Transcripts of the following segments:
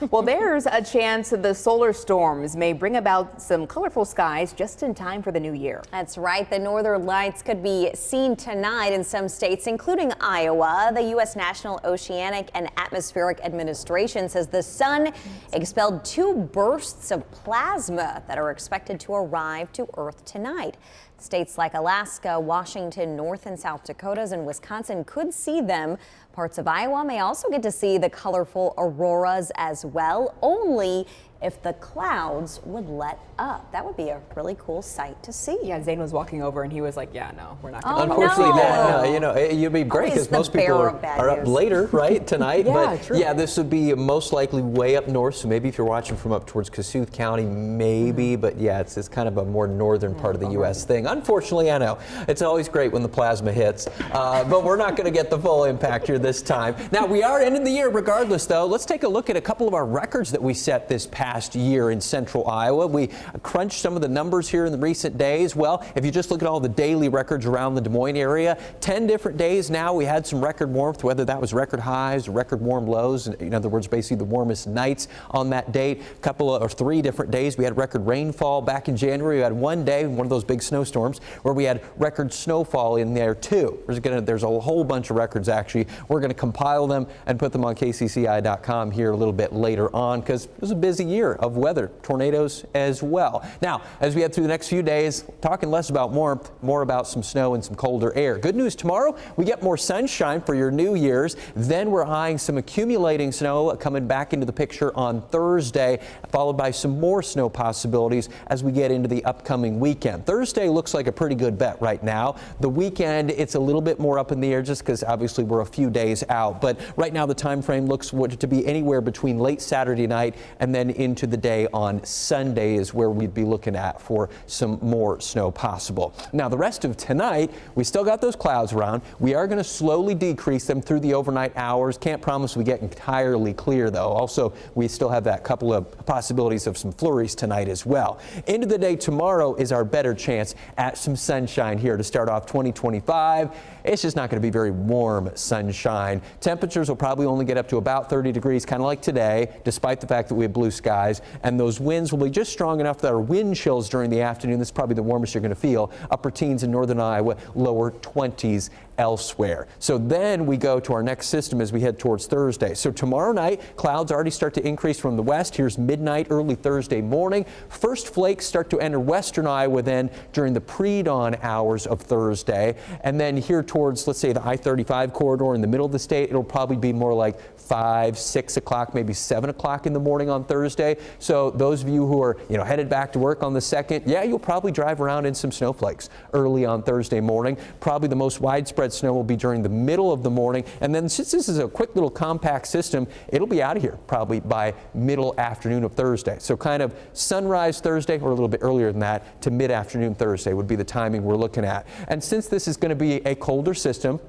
Well, there's a chance the solar storms may bring about some colorful skies just in time for the new year. That's right. The northern lights could be seen tonight in some states, including Iowa. The U.S. National Oceanic and Atmospheric Administration says the sun expelled 2 bursts of plasma that are expected to arrive to Earth tonight. States like Alaska, Washington, North and South Dakotas, and Wisconsin could see them. Parts of Iowa may also get to see the colorful auroras as well, only if the clouds would let up. That would be a really cool sight to see. Yeah, Zane was walking over and he was like, yeah, no, we're not going to. Unfortunately, you'd be great because most people are up later, right, tonight. Yeah, but true. Yeah, this would be most likely way up north. So maybe if you're watching from up towards Kossuth County, maybe. But yeah, it's kind of a more northern part of the U.S. thing. Unfortunately, I know. It's always great when the plasma hits. But we're not going to get the full impact here this time. Now, we are ending the year regardless, though. Let's take a look at a couple of our records that we set this past year in central Iowa. We crunched some of the numbers here in the recent days. Well, if you just look at all the daily records around the Des Moines area, 10 different days now we had some record warmth, whether that was record highs or record warm lows. In other words, basically the warmest nights on that date. A couple or 3 different days we had record rainfall. Back in January, we had one day, one of those big snowstorms, where we had record snowfall in there too. There's a whole bunch of records actually. We're going to compile them and put them on KCCI.com here a little bit later on because it was a busy year of weather, tornadoes as well. Now, as we head through the next few days, talking less about warmth, more about some snow and some colder air. Good news tomorrow, we get more sunshine for your New Year's. Then we're eyeing some accumulating snow coming back into the picture on Thursday, followed by some more snow possibilities as we get into the upcoming weekend. Thursday looks like a pretty good bet right now. The weekend, it's a little bit more up in the air just because obviously we're a few days out. But right now the time frame looks to be anywhere between late Saturday night and then into the day on Sunday is where we'd be looking at for some more snow possible. Now the rest of tonight, we still got those clouds around. We are going to slowly decrease them through the overnight hours. Can't promise we get entirely clear though. Also, we still have that couple of possibilities of some flurries tonight as well. End of the day tomorrow is our better chance at some sunshine here to start off 2025. It's just not going to be very warm sunshine. Temperatures will probably only get up to about 30 degrees, kind of like today, despite the fact that we have blue skies. And those winds will be just strong enough that our wind chills during the afternoon. This is probably the warmest you're going to feel. Upper teens in northern Iowa, lower 20s elsewhere. So then we go to our next system as we head towards Thursday. So tomorrow night, clouds already start to increase from the west. Here's midnight, early Thursday morning. First flakes start to enter western Iowa then during the pre-dawn hours of Thursday. And then here towards, let's say, the I-35 corridor in the middle of the state, it'll probably be more like 5, 6 o'clock, maybe 7 o'clock in the morning on Thursday. So those of you who are, headed back to work on the 2nd, yeah, you'll probably drive around in some snowflakes early on Thursday morning. Probably the most widespread snow will be during the middle of the morning. And then since this is a quick little compact system, it'll be out of here probably by middle afternoon of Thursday. So kind of sunrise Thursday or a little bit earlier than that to mid-afternoon Thursday would be the timing we're looking at. And since this is going to be a colder system,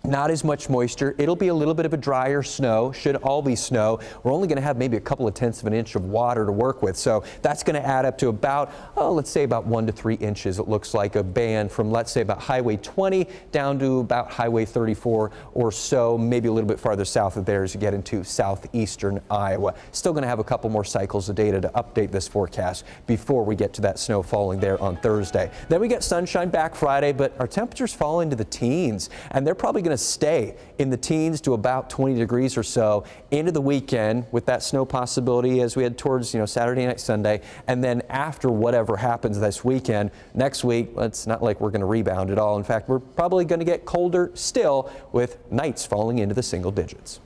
not as much moisture, it'll be a little bit of a drier snow, should all be snow. We're only going to have maybe a couple of tenths of an inch of water to work with. So that's going to add up to about, let's say about 1 to 3 inches. It looks like a band from, let's say, about Highway 20 down to about Highway 34 or so, maybe a little bit farther south of there as you get into southeastern Iowa. Still going to have a couple more cycles of data to update this forecast before we get to that snow falling there on Thursday. Then we get sunshine back Friday, but our temperatures fall into the teens, and they're probably going to stay in the teens to about 20 degrees or so into the weekend with that snow possibility as we head towards Saturday night, Sunday, and then after whatever happens this weekend, next week, it's not like we're going to rebound at all. In fact, we're probably going to get colder still with nights falling into the single digits.